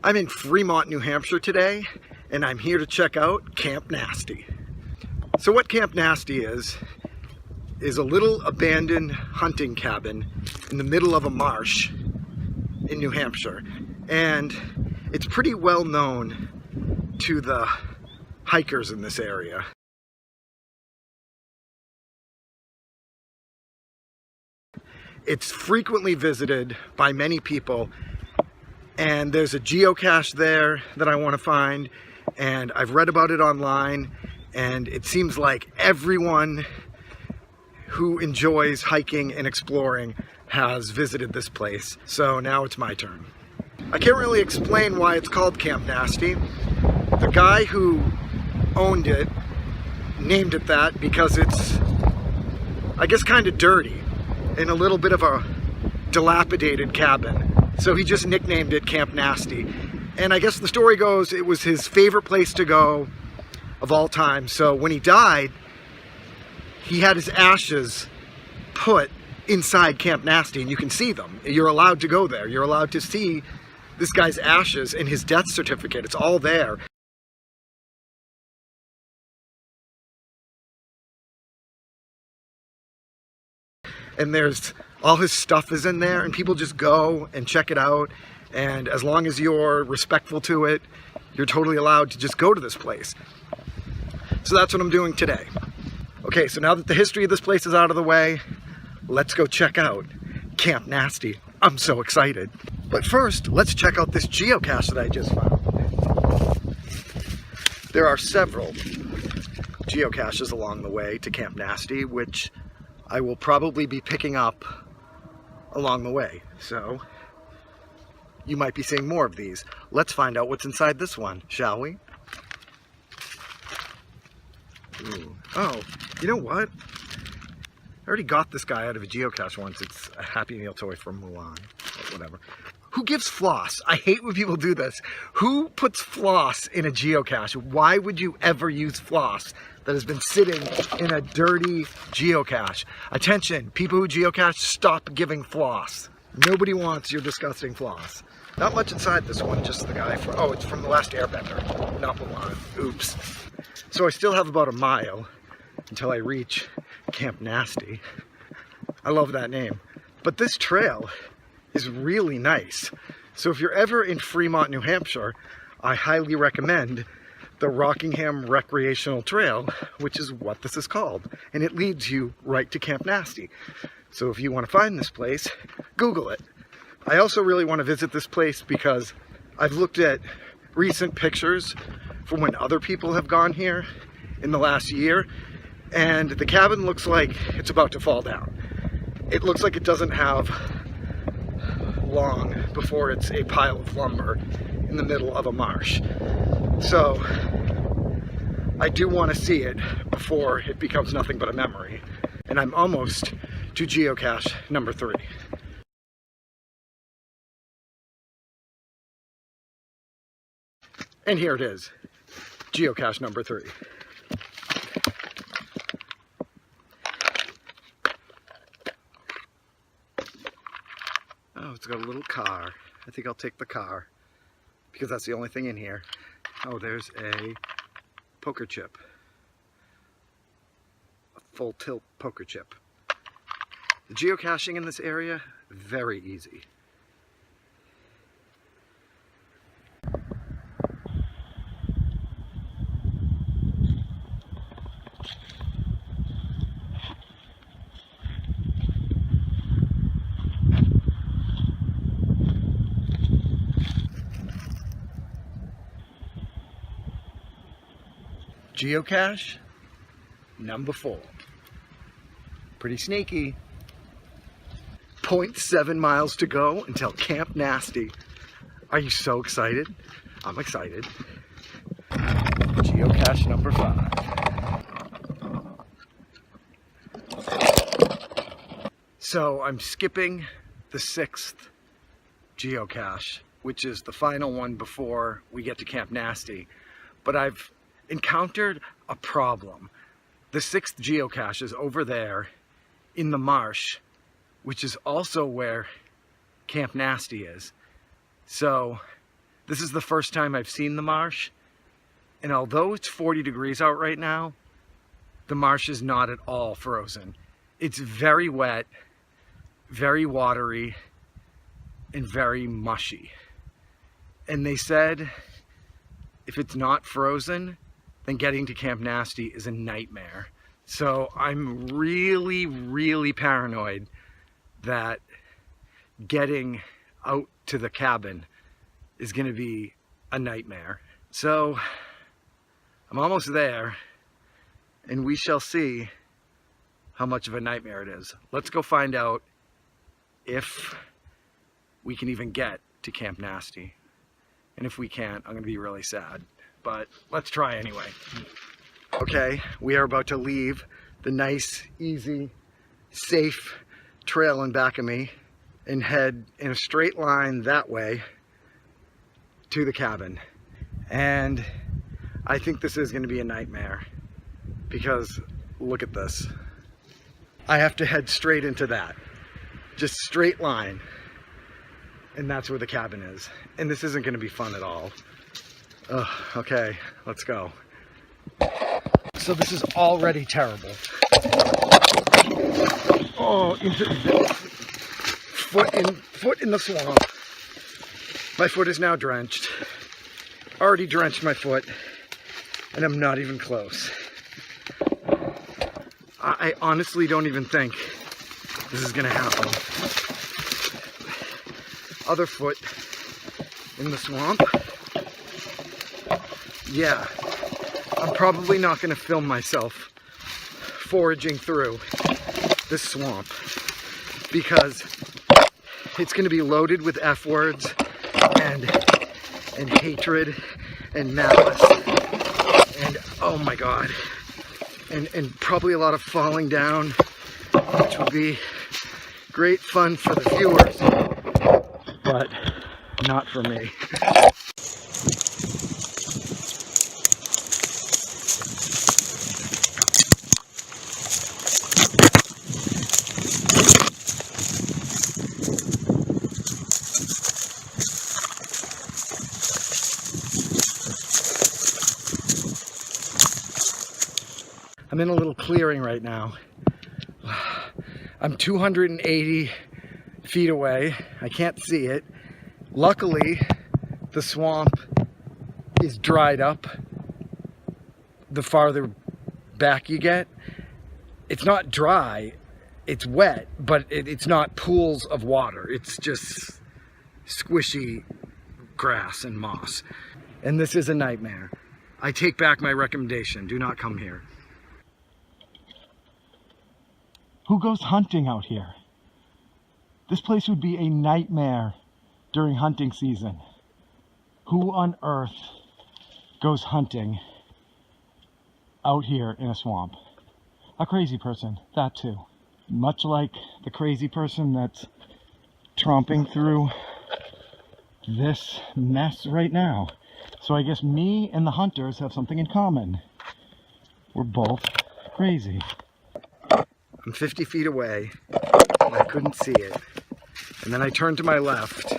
I'm in Fremont, New Hampshire today, and I'm here to check out Camp Nasty. So what Camp Nasty is a little abandoned hunting cabin in the middle of a marsh in New Hampshire. And it's pretty well known to the hikers in this area. It's frequently visited by many people, and there's a geocache there that I want to find, and I've read about it online, and it seems like everyone who enjoys hiking and exploring has visited this place. So now it's my turn. I can't really explain why it's called Camp Nasty. The guy who owned it named it that because it's, I guess, kind of dirty in a little bit of a dilapidated cabin. So he just nicknamed it Camp Nasty. And I guess the story goes it was his favorite place to go of all time. So when he died, he had his ashes put inside Camp Nasty, and you can see them. You're allowed to go there. You're allowed to see this guy's ashes and his death certificate. It's all there. And there's all his stuff is in there, and people just go and check it out. And as long as you're respectful to it, you're totally allowed to just go to this place. So that's what I'm doing today. Okay, so now that the history of this place is out of the way, let's go check out Camp Nasty. I'm so excited. But first, let's check out this geocache that I just found. There are several geocaches along the way to Camp Nasty, which I will probably be picking up along the way. So you might be seeing more of these. Let's find out what's inside this one, shall we? Ooh. Oh, you know what? I already got this guy out of a geocache once. It's a Happy Meal toy from Mulan, but whatever. Who gives floss? I hate when people do this. Who puts floss in a geocache? Why would you ever use floss that has been sitting in a dirty geocache? Attention, people who geocache, stop giving floss. Nobody wants your disgusting floss. Not much inside this one, just the guy from, oh, it's from The Last Airbender, not Mulan. Oops. So I still have about a mile until I reach Camp Nasty. I love that name. But this trail is really nice. So if you're ever in Fremont, New Hampshire, I highly recommend the Rockingham Recreational Trail, which is what this is called. And it leads you right to Camp Nasty. So if you want to find this place, Google it. I also really want to visit this place because I've looked at recent pictures from when other people have gone here in the last year, and the cabin looks like it's about to fall down. It looks like it doesn't have long before it's a pile of lumber in the middle of a marsh. So I do want to see it before it becomes nothing but a memory. And I'm almost to geocache number 3. And here it is, geocache number 3. Oh, it's got a little car. I think I'll take the car because that's the only thing in here. Oh, there's a poker chip. A full tilt poker chip. The geocaching in this area, very easy. Geocache number 4. Pretty sneaky. 0.7 miles to go until Camp Nasty. Are you so excited? I'm excited. Geocache number 5. So I'm skipping the 6th geocache, which is the final one before we get to Camp Nasty. But I've encountered a problem. The 6th geocache is over there in the marsh, which is also where Camp Nasty is. So This is the first time I've seen the marsh, and although it's 40 degrees out right now, the marsh is not at all frozen. It's very wet, very watery, and very mushy. And they said if it's not frozen, then getting to Camp Nasty is a nightmare. So I'm really, really paranoid that getting out to the cabin is gonna be a nightmare. So I'm almost there, and we shall see how much of a nightmare it is. Let's go find out if we can even get to Camp Nasty. And if we can't, I'm gonna be really sad. But let's try anyway. Okay, we are about to leave the nice, easy, safe trail in back of me and head in a straight line that way to the cabin. And I think this is gonna be a nightmare because look at this. I have to head straight into that. Just straight line. And that's where the cabin is. And this isn't gonna be fun at all. Ugh, okay, let's go. So this is already terrible. Oh, foot in the swamp. My foot is now drenched. Already drenched my foot, and I'm not even close. I honestly don't even think this is gonna happen. Other foot in the swamp. Yeah, I'm probably not gonna film myself foraging through this swamp because it's gonna be loaded with F words and hatred and malice and oh my god, and probably a lot of falling down, which would be great fun for the viewers, but not for me. I'm in a little clearing right now. I'm 280 feet away. I can't see it. Luckily, the swamp is dried up the farther back you get. It's not dry, it's wet, but it's not pools of water. It's just squishy grass and moss. And this is a nightmare. I take back my recommendation. Do not come here. Who goes hunting out here? This place would be a nightmare during hunting season. Who on earth goes hunting out here in a swamp? A crazy person, that too. Much like the crazy person that's tromping through this mess right now. So I guess me and the hunters have something in common. We're both crazy. I'm 50 feet away, and I couldn't see it. And then I turned to my left,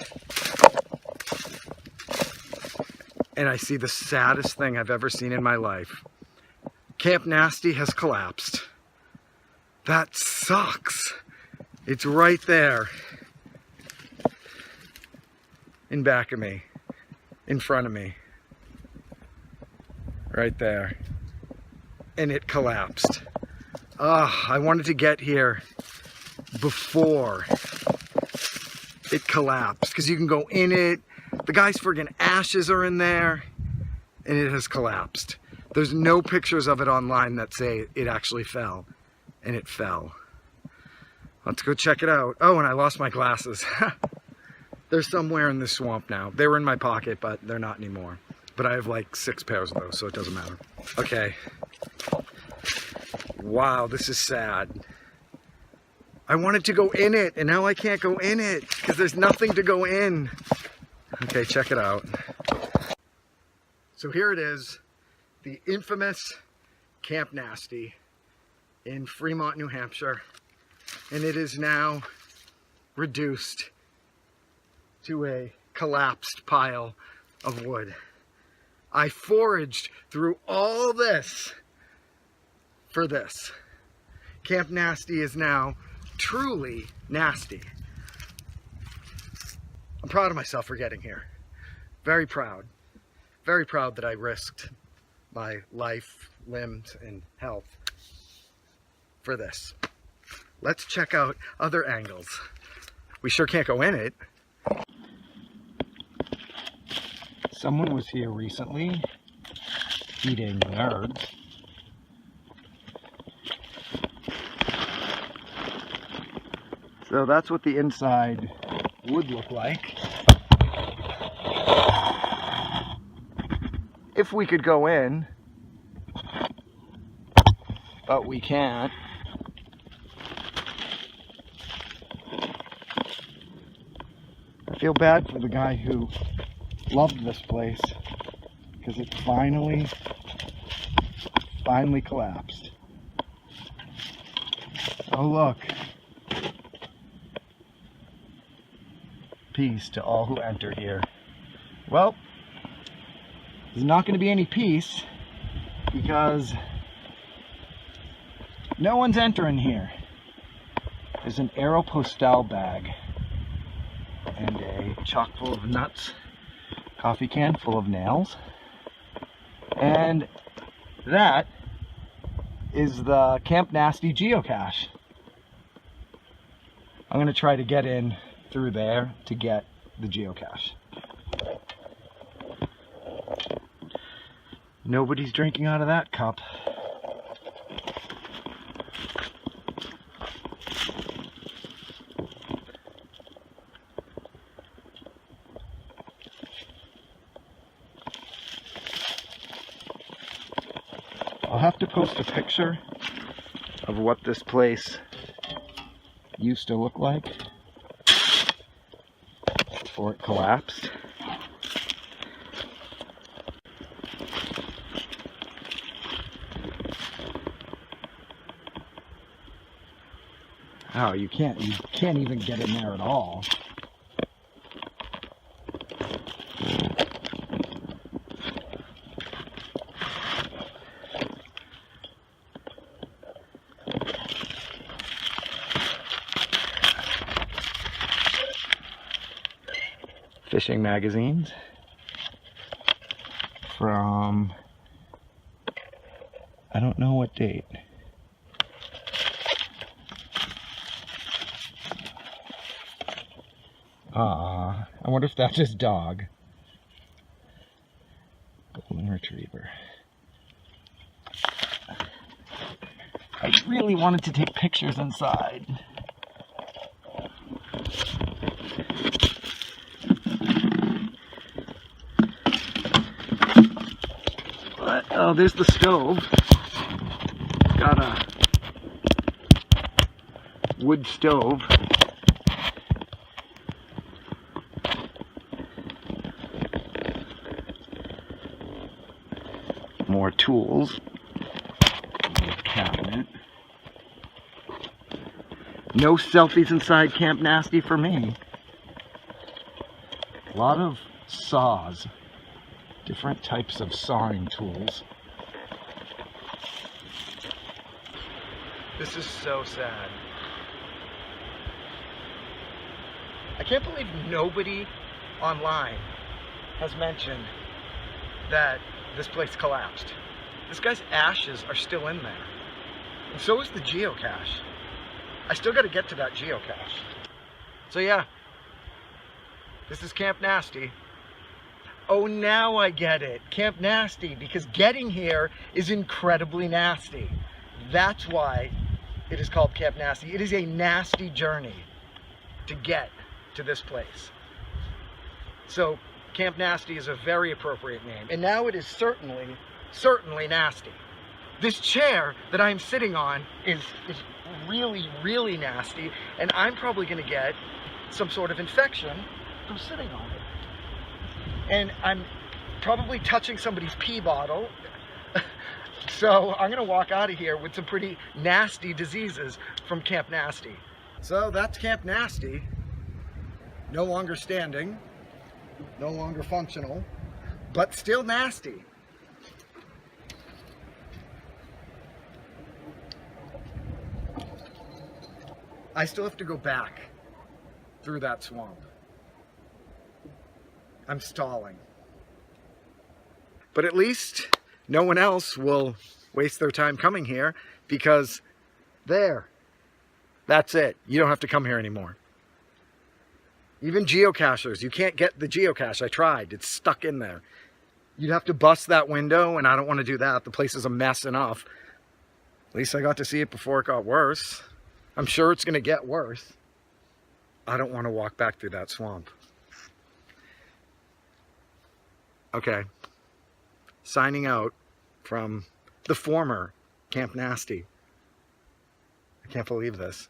and I see the saddest thing I've ever seen in my life. Camp Nasty has collapsed. That sucks. It's right there. In back of me. In front of me. Right there. And it collapsed. I wanted to get here before it collapsed, because you can go in it. The guy's friggin' ashes are in there, and it has collapsed. There's no pictures of it online that say it actually fell, and it fell. Let's go check it out. Oh, and I lost my glasses. They're somewhere in this swamp now. They were in my pocket, but they're not anymore. But I have like 6 pairs of those, so it doesn't matter. Okay. Wow, this is sad. I wanted to go in it, and now I can't go in it because there's nothing to go in. Okay, check it out. So here it is, the infamous Camp Nasty in Fremont, New Hampshire. And it is now reduced to a collapsed pile of wood. I foraged through all this for this. Camp Nasty is now truly nasty. I'm proud of myself for getting here. Very proud. Very proud that I risked my life, limbs, and health for this. Let's check out other angles. We sure can't go in it. Someone was here recently eating nerds. So that's what the inside would look like. If we could go in, but we can't. I feel bad for the guy who loved this place because it finally collapsed. Oh look. Peace to all who enter here. Well, there's not going to be any peace because no one's entering here. There's an Aeropostale bag and a chock full of nuts, coffee can full of nails, and that is the Camp Nasty geocache. I'm going to try to get in through there to get the geocache. Nobody's drinking out of that cup. I'll have to post a picture of what this place used to look like before it collapsed. Oh, you can't even get in there at all. Fishing magazines from, I don't know what date. I wonder if that's his dog. Golden Retriever. I really wanted to take pictures inside. But, oh, there's the stove. It's got a wood stove. More tools. Cabinet. No selfies inside Camp Nasty for me. A lot of saws. Different types of sawing tools. This is so sad. I can't believe nobody online has mentioned that this place collapsed. This guy's ashes are still in there. And so is the geocache. I still got to get to that geocache. So yeah, this is Camp Nasty. Oh, now I get it. Camp Nasty, because getting here is incredibly nasty. That's why it is called Camp Nasty. It is a nasty journey to get to this place. So Camp Nasty is a very appropriate name. And now it is certainly nasty. This chair that I'm sitting on is really, really nasty. And I'm probably going to get some sort of infection from sitting on it. And I'm probably touching somebody's pee bottle. So I'm going to walk out of here with some pretty nasty diseases from Camp Nasty. So that's Camp Nasty. No longer standing. No longer functional. but still nasty. I still have to go back through that swamp. I'm stalling. But at least no one else will waste their time coming here, because that's it. You don't have to come here anymore. Even geocachers, you can't get the geocache. I tried. It's stuck in there. You'd have to bust that window, and I don't want to do that. The place is a mess enough. At least I got to see it before it got worse. I'm sure it's going to get worse. I don't want to walk back through that swamp. Okay. Signing out from the former Camp Nasty. I can't believe this.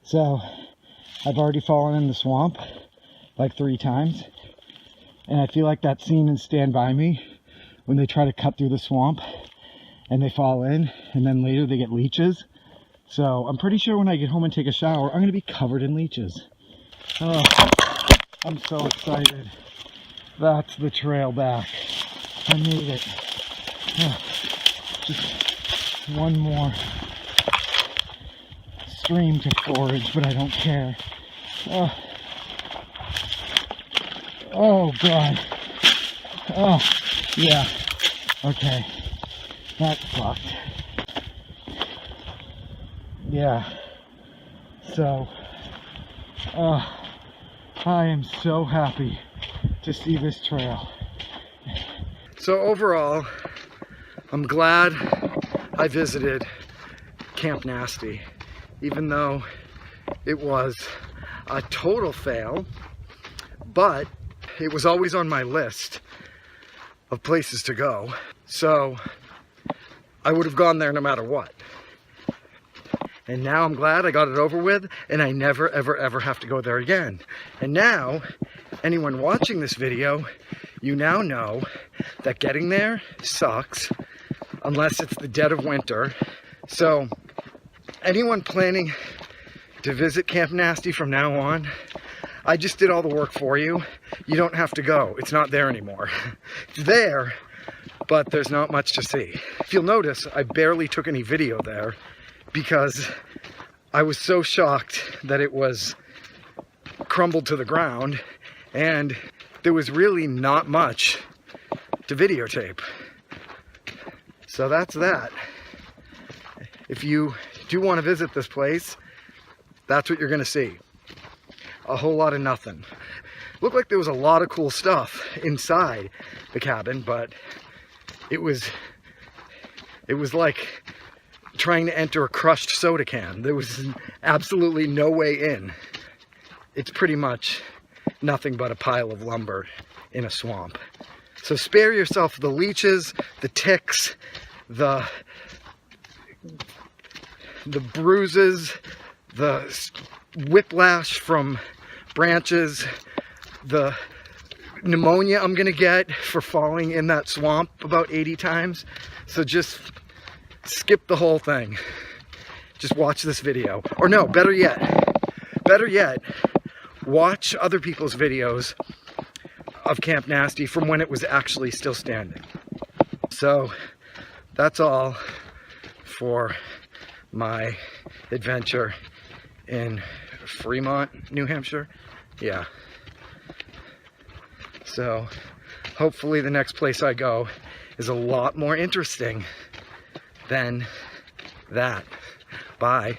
So, I've already fallen in the swamp like 3 times. And I feel like that scene in Stand By Me, when they try to cut through the swamp and they fall in, and then later they get leeches. So I'm pretty sure when I get home and take a shower, I'm going to be covered in leeches. Oh, I'm so excited. That's the trail back. I made it. Oh, just one more stream to forage, but I don't care. Oh God. Oh, yeah. Okay. That sucked. Yeah. So, I am so happy to see this trail. So overall, I'm glad I visited Camp Nasty, even though it was a total fail, but it was always on my list of places to go. So I would have gone there no matter what. And now I'm glad I got it over with, and I never, ever, ever have to go there again. And now, anyone watching this video, you now know that getting there sucks, unless it's the dead of winter. So, anyone planning to visit Camp Nasty from now on, I just did all the work for you. You don't have to go. It's not there anymore. It's there, but there's not much to see. If you'll notice, I barely took any video there, because I was so shocked that it was crumbled to the ground, and there was really not much to videotape. So that's that. If you do want to visit this place, that's what you're going to see. A whole lot of nothing. Looked like there was a lot of cool stuff inside the cabin, but it was like trying to enter a crushed soda can. There was absolutely no way in. It's pretty much nothing but a pile of lumber in a swamp. So spare yourself the leeches, the ticks, the bruises, the whiplash from branches, the pneumonia I'm gonna get for falling in that swamp about 80 times. So just skip the whole thing. Just watch this video. Or no, better yet, watch other people's videos of Camp Nasty from when it was actually still standing. So that's all for my adventure in Fremont, New Hampshire. Yeah. So hopefully the next place I go is a lot more interesting than that. Bye.